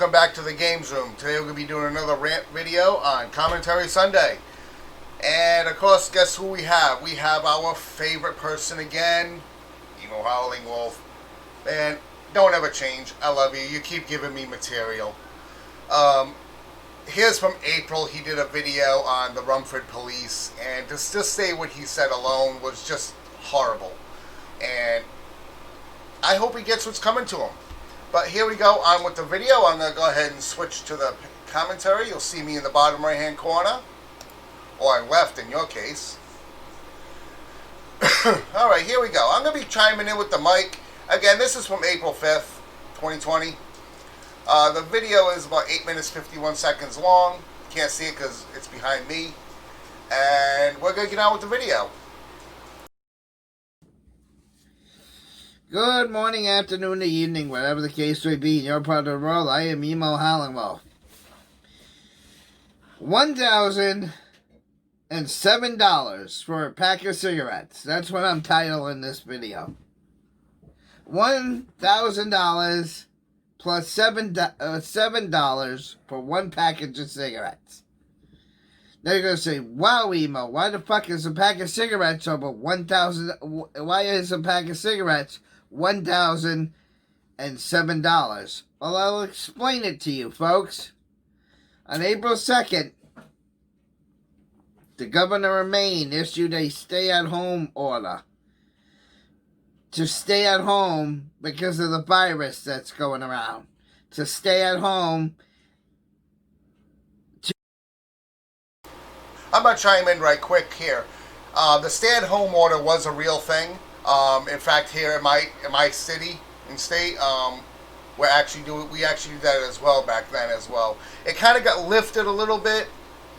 welcome back to the Games Room. Today we're going to be doing another rant video on Commentary Sunday. And of course, guess who we have? We have our favorite person again, Emo Howlingwolf. Man, don't ever change. I love you. You keep giving me material. Here's from April. He did a video on the Rumford police, and to just say what he said alone was just horrible. And I hope he gets what's coming to him. But here we go on with the video. I'm going to go ahead and switch to the commentary. You'll see me in the bottom right hand corner. Or left in your case. Alright, here we go. I'm going to be chiming in with the mic. Again, this is from April 5th, 2020. The video is about 8 minutes 51 seconds long. Can't see it because it's behind me. And we're going to get on with the video. Good morning, afternoon, or evening, whatever the case may be in your part of the world. I am Emo Howlingwolf. $1,007 for a pack of cigarettes. That's what I'm titling this video. $1,000 plus $7 for one package of cigarettes. Now you're going to say, wow, Emo, why the fuck is a pack of cigarettes over $1,000? Why is a pack of cigarettes $1,007? Well, I'll explain it to you, folks. On April 2nd, the governor of Maine issued a stay-at-home order to stay at home because of the virus that's going around. To stay at home. I'm going to chime in right quick here. The stay-at-home order was a real thing. In fact, here in my city and state, we actually do that as well back then as well. It kind of got lifted a little bit,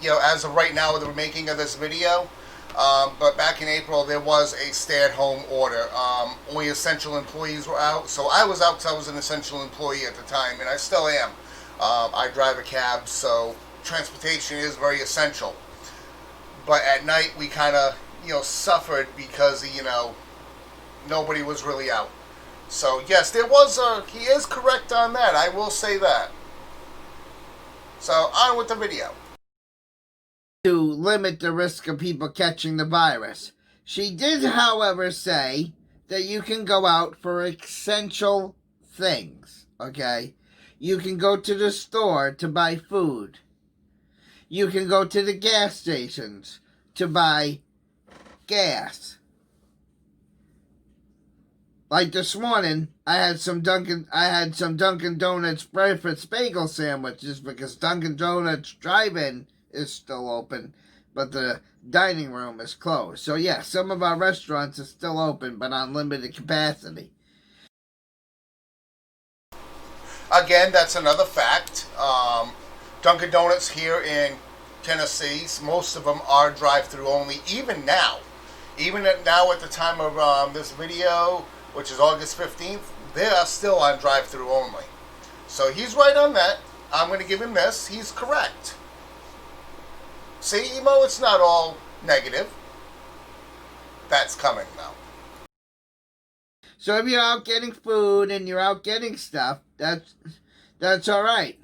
you know, as of right now with the making of this video. But back in April, there was a stay-at-home order. Only essential employees were out. So I was out because I was an essential employee at the time, and I still am. I drive a cab, so transportation is very essential. But at night, we kind of, suffered because, nobody was really out. So, yes, he is correct on that. I will say that. So, on with the video. To limit the risk of people catching the virus. She did, however, say that you can go out for essential things, okay? You can go to the store to buy food. You can go to the gas stations to buy gas. Like this morning, I had some Dunkin' Donuts breakfast bagel sandwiches because Dunkin' Donuts drive-in is still open, but the dining room is closed. So yeah, some of our restaurants are still open, but on limited capacity. Again, that's another fact. Dunkin' Donuts here in Tennessee, most of them are drive-through only. Even now at the time of this video, which is August 15th, they are still on drive-through only. So he's right on that. I'm going to give him this. He's correct. See, Emo, it's not all negative. That's coming, though. So if you're out getting food and you're out getting stuff, that's all right.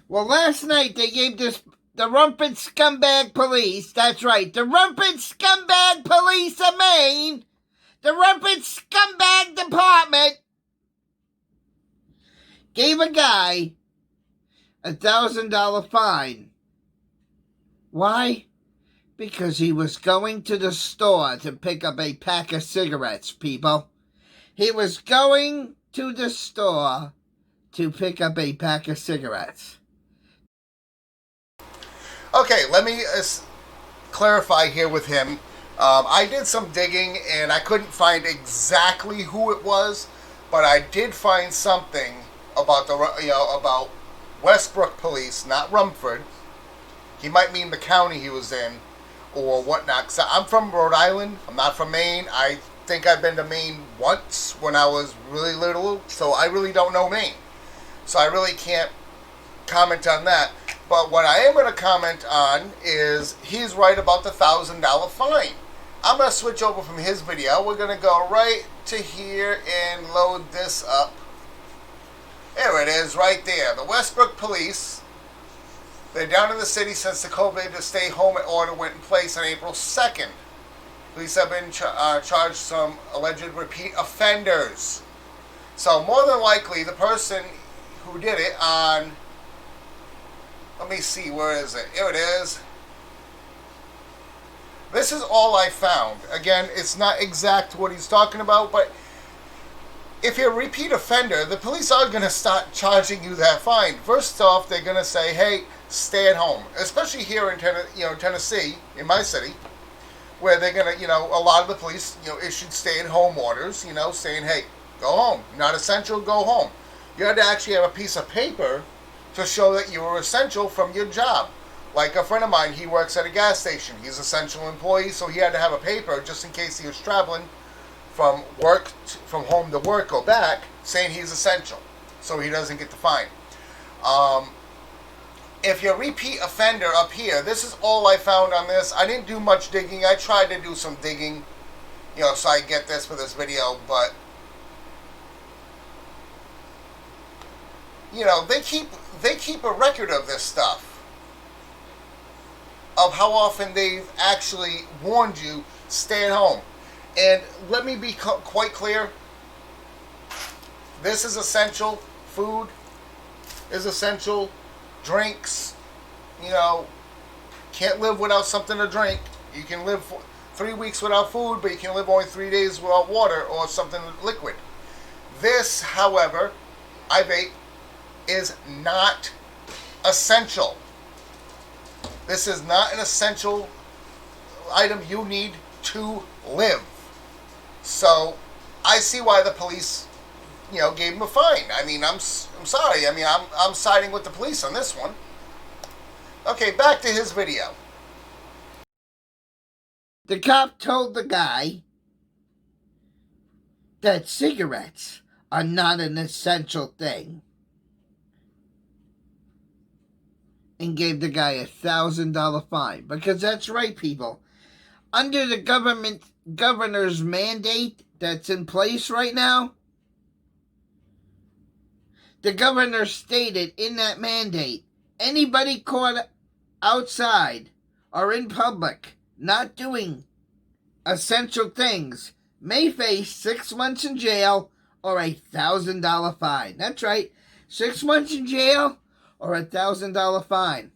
Well, last night they gave the Rumpin' Scumbag Police, that's right, the Rumpin' Scumbag Police of Maine, the Rumpin' Scumbag Department, gave a guy a $1,000 fine. Why? Because he was going to the store to pick up a pack of cigarettes, people. He was going to the store to pick up a pack of cigarettes. Okay, let me clarify here with him. I did some digging and I couldn't find exactly who it was, but I did find something about about Westbrook Police, not Rumford. He might mean the county he was in or whatnot. 'Cause I'm from Rhode Island. I'm not from Maine. I think I've been to Maine once when I was really little, so I really don't know Maine. So I really can't comment on that. But what I am going to comment on is he's right about the $1,000 fine. I'm going to switch over from his video. We're going to go right to here and load this up. There it is, right there. The Westbrook Police. They're down in the city since the COVID to stay home order went in place on April 2nd. Police have been charged some alleged repeat offenders. So more than likely, the person who did it on, let me see, where is it? Here it is. This is all I found. Again, it's not exact what he's talking about, but if you're a repeat offender, the police are going to start charging you that fine. First off, they're going to say, hey, stay at home. Especially here in Tennessee, in my city, where they're going to, a lot of the police, issued stay-at-home orders, saying, hey, go home. Not essential, go home. You had to actually have a piece of paper to show that you were essential from your job. Like a friend of mine, he works at a gas station. He's an essential employee, so he had to have a paper just in case he was traveling from home to work or back, saying he's essential, so he doesn't get the fine. If you're a repeat offender up here, this is all I found on this. I didn't do much digging. I tried to do some digging, so I get this for this video, but they keep a record of this stuff, of how often they've actually warned you, stay at home. And let me be quite clear, this is essential. Food is essential. Drinks, can't live without something to drink. You can live 3 weeks without food, but you can live only 3 days without water or something liquid. This, however, I vape, is not essential. This is not an essential item you need to live. So I see why the police, gave him a fine. I mean, I'm sorry. I mean, I'm siding with the police on this one. Okay, back to his video. The cop told the guy that cigarettes are not an essential thing and gave the guy $1,000 fine. Because that's right, people. Under the governor's mandate that's in place right now, the governor stated in that mandate, anybody caught outside or in public not doing essential things may face 6 months in jail or $1,000 fine. That's right, 6 months in jail or $1,000 fine.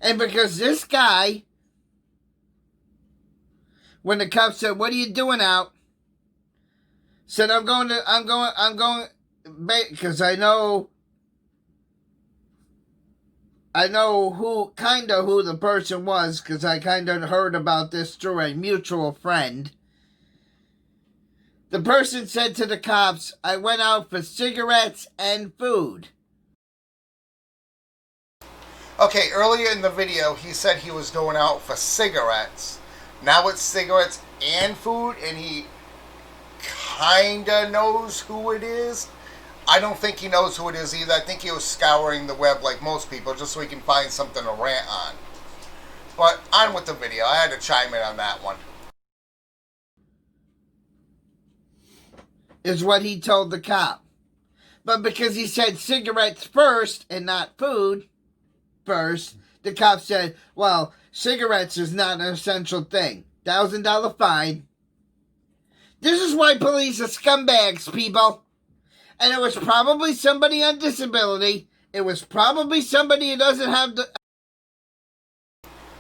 And because this guy, when the cop said, "What are you doing out?" said, I'm going, because I know who the person was, because I kind of heard about this through a mutual friend. The person said to the cops, I went out for cigarettes and food. Okay, earlier in the video, he said he was going out for cigarettes. Now it's cigarettes and food, and he kinda knows who it is. I don't think he knows who it is either. I think he was scouring the web like most people, just so he can find something to rant on. But on with the video. I had to chime in on that one. Is what he told the cop. But because he said cigarettes first and not food first, the cop said, well, cigarettes is not an essential thing. $1,000 fine. This is why police are scumbags, people. And it was probably somebody on disability. It was probably somebody who doesn't have the...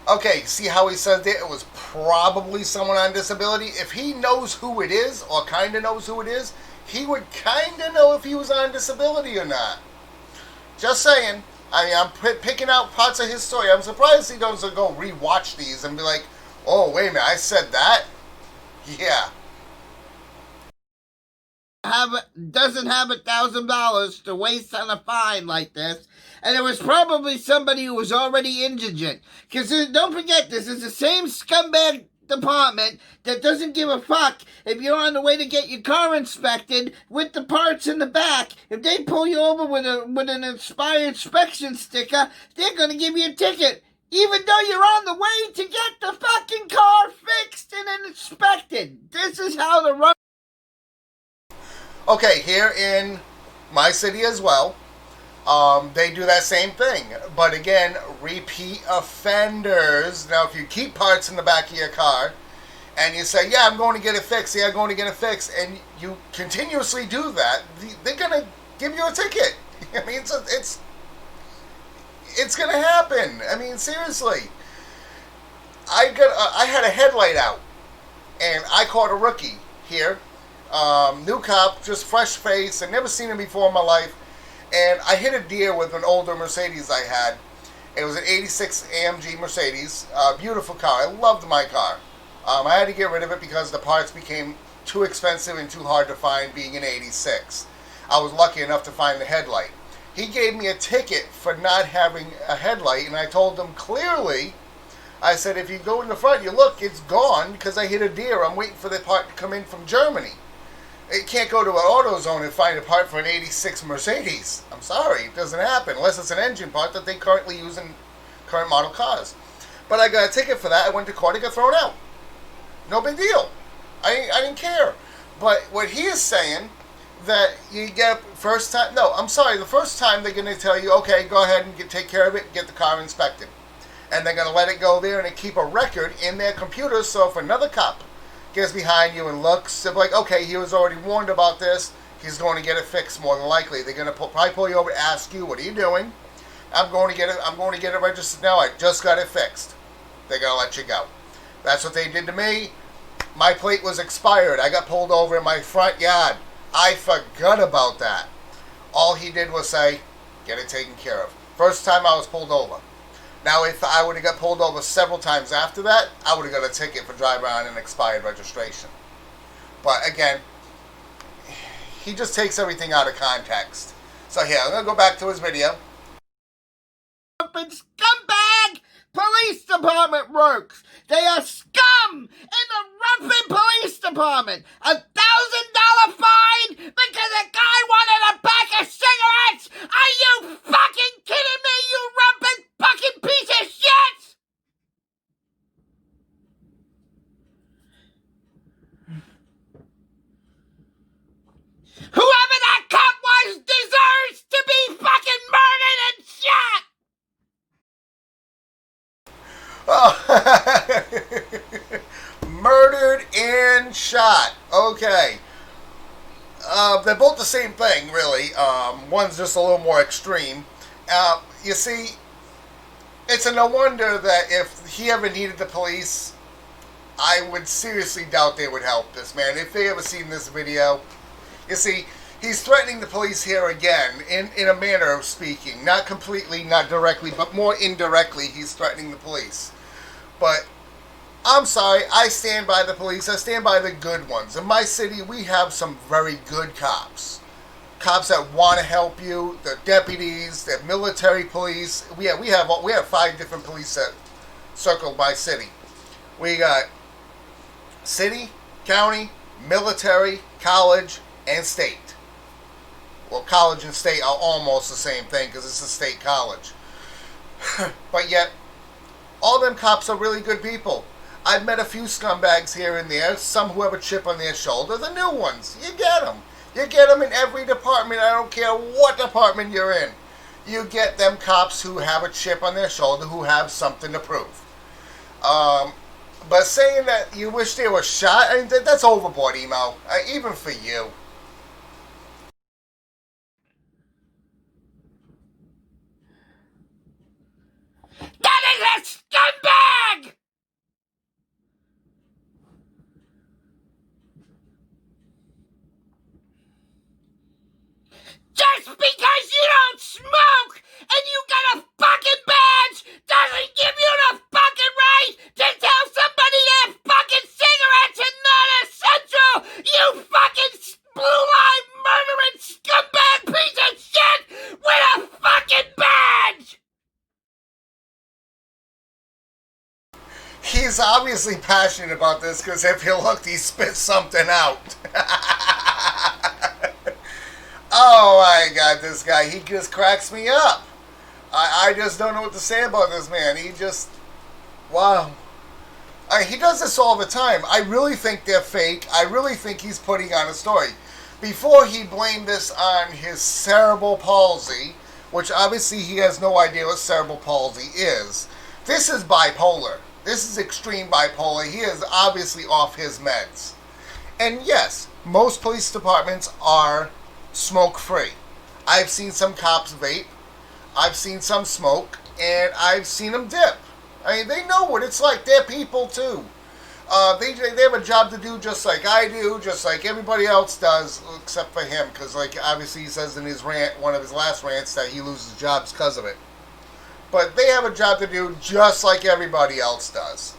Okay, see how he said that? It was probably someone on disability. If he knows who it is, or kind of knows who it is, he would kind of know if he was on disability or not. Just saying. I mean, I'm picking out parts of his story. I'm surprised he doesn't go rewatch these and be like, oh, wait a minute, I said that? Yeah. Doesn't have $1,000 to waste on a fine like this, and it was probably somebody who was already indigent. Because don't forget, this is the same scumbag department that doesn't give a fuck if you're on the way to get your car inspected with the parts in the back. If they pull you over with an expired inspection sticker, they're going to give you a ticket, even though you're on the way to get the fucking car fixed and inspected. This is how the run. Okay, here in my city as well, they do that same thing. But again, repeat offenders. Now, if you keep parts in the back of your car and you say, yeah, I'm going to get it fixed, yeah, I'm going to get it fixed, and you continuously do that, they're going to give you a ticket. I mean, it's going to happen. I mean, seriously. I had a headlight out, and I caught a rookie here. New cop, just fresh face. I'd never seen him before in my life. And I hit a deer with an older Mercedes I had. It was an 86 AMG Mercedes. Beautiful car. I loved my car. I had to get rid of it because the parts became too expensive and too hard to find being an 86. I was lucky enough to find the headlight. He gave me a ticket for not having a headlight, and I told him clearly, I said, if you go in the front, you look, it's gone because I hit a deer. I'm waiting for the part to come in from Germany. It can't go to an AutoZone and find a part for an 86 Mercedes. I'm sorry, it doesn't happen unless it's an engine part that they currently use in current model cars. But I got a ticket for that. I went to court, it got thrown out. No big deal. I didn't care. But what he is saying, that you get first time, no, I'm sorry, the first time they're going to tell you, okay, go ahead and take care of it, get the car inspected. And they're going to let it go there and they keep a record in their computer, so if another cop gets behind you and looks, they're like, okay, he was already warned about this, he's going to get it fixed more than likely. They're going to probably pull you over and ask you, what are you doing? I'm going to get it registered now, I just got it fixed. They're going to let you go. That's what they did to me. My plate was expired. I got pulled over in my front yard. I forgot about that. All he did was say, get it taken care of. First time I was pulled over. Now, if I would have got pulled over several times after that, I would have got a ticket for driving on an expired registration. But again, he just takes everything out of context. So here, I'm going to go back to his video. Scumbag police department works. They are scum in the Ruffin Police Department. $1,000 fine because a guy wanted a pack of cigarettes. Are you fucking kidding me, you Ruffin fucking piece of shit? Whoever that cop was deserves to be fucking murdered and shot. Oh. Murdered and shot. Okay. They're both the same thing, really. One's just a little more extreme. You see, it's a no wonder that if he ever needed the police, I would seriously doubt they would help this man. If they ever seen this video, you see, he's threatening the police here again, in a manner of speaking. Not completely, not directly, but more indirectly, he's threatening the police. But I'm sorry, I stand by the police. I stand by the good ones. In my city, we have some very good cops. Cops that want to help you, the deputies, the military police. We have 5 different police that circle my city. We got city, county, military, college, and state. Well, college and state are almost the same thing because it's a state college. But yet, all them cops are really good people. I've met a few scumbags here and there, some who have a chip on their shoulder. The new ones, you get them. You get them in every department. I don't care what department you're in. You get them cops who have a chip on their shoulder, who have something to prove. But saying that you wish they were shot, I mean, that's overboard, Emo. Even for you. That is a scumbag! Just because you don't smoke and you got a fucking badge doesn't give you the fucking right to tell somebody that fucking cigarettes are not essential! You fucking blue-eyed murdering scumbag piece of shit with a fucking badge! He's obviously passionate about this because if you looked, he spit something out. Oh my God, this guy, he just cracks me up. I just don't know what to say about this man. He just, wow. He does this all the time. I really think they're fake. I really think he's putting on a story. Before he blamed this on his cerebral palsy, which obviously he has no idea what cerebral palsy is. This is bipolar. This is extreme bipolar. He is obviously off his meds. And yes, most police departments are smoke-free. I've seen some cops vape. I've seen some smoke. And I've seen them dip. I mean, they know what it's like. They're people, too. They have a job to do just like I do, just like everybody else does, except for him. Because, like, obviously he says in his rant, one of his last rants, that he loses jobs because of it. But they have a job to do just like everybody else does.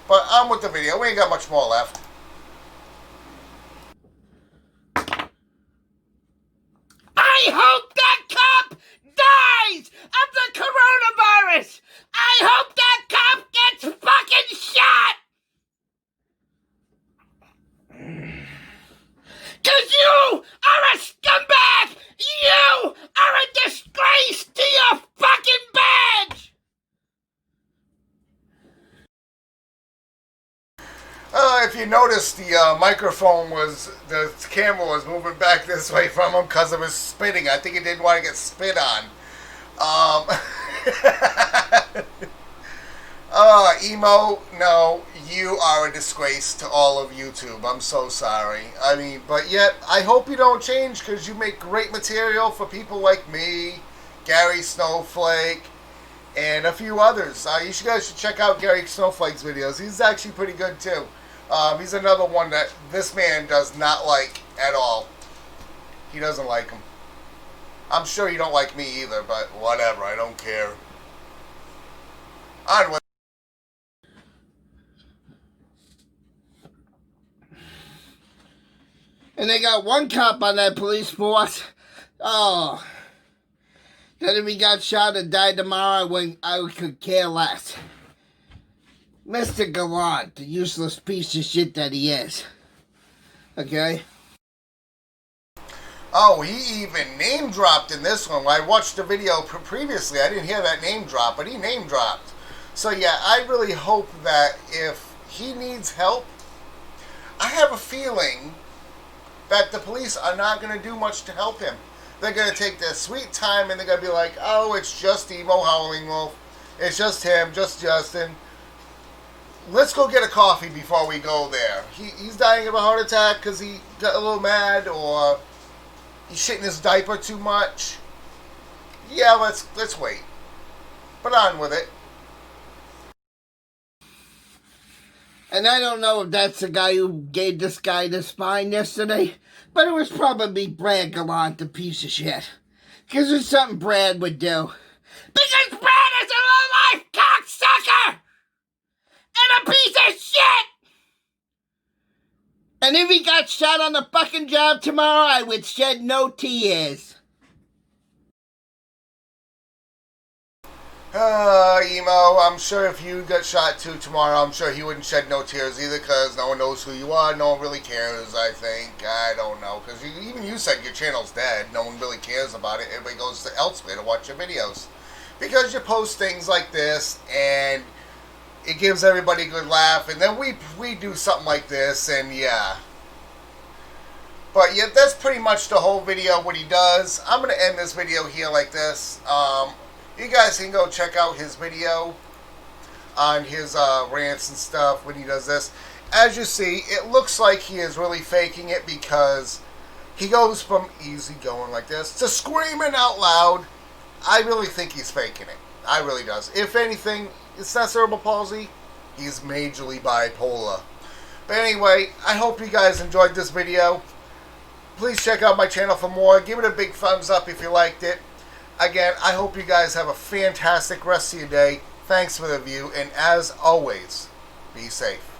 But on with the video. We ain't got much more left. I hope that cop dies of the coronavirus! I hope that cop gets fucking shot! 'Cause you are a scumbag! You are a disgrace to your fucking badge! If you noticed, the the camera was moving back this way from him because of his spitting. I think he didn't want to get spit on. Emo, no, you are a disgrace to all of YouTube. I'm so sorry. I mean, but yet, I hope you don't change because you make great material for people like me, Gary Snowflake, and a few others. You guys should check out Gary Snowflake's videos. He's actually pretty good too. He's another one that this man does not like at all. He doesn't like him. I'm sure you don't like me either, but whatever. I don't care. On with. And they got one cop on that police force. Oh. That if he got shot and died tomorrow, I could care less. Mr. Gallant, the useless piece of shit that he is. Okay? Oh, he even name dropped in this one. When I watched the video previously, I didn't hear that name drop, but he name dropped. So yeah, I really hope that if he needs help, I have a feeling that the police are not going to do much to help him. They're going to take their sweet time and they're going to be like, oh, it's just Emo Howlingwolf. It's just him, just Justin. Let's go get a coffee before we go there. He's dying of a heart attack because he got a little mad, or he's shitting his diaper too much. Yeah, let's wait. But on with it. And I don't know if that's the guy who gave this guy the spine yesterday, but it was probably Brad Gallant, the piece of shit. Because it's something Brad would do. Because Brad is a low-life cocksucker! And a piece of shit! And if he got shot on the fucking job tomorrow, I would shed no tears. Emo, I'm sure if you got shot too tomorrow, I'm sure he wouldn't shed no tears either, because no one knows who you are. No one really cares, I think. I don't know, because even you said your channel's dead. No one really cares about it. Everybody goes to elsewhere to watch your videos. Because you post things like this, and it gives everybody a good laugh, and then we do something like this, and yeah. But yeah, that's pretty much the whole video, what he does. I'm going to end this video here like this. You guys can go check out his video on his rants and stuff when he does this. As you see, it looks like he is really faking it, because he goes from easy going like this to screaming out loud. I really think he's faking it. I really does. If anything, it's not cerebral palsy. He's majorly bipolar. But anyway, I hope you guys enjoyed this video. Please check out my channel for more. Give it a big thumbs up if you liked it. Again, I hope you guys have a fantastic rest of your day. Thanks for the view, and as always, be safe.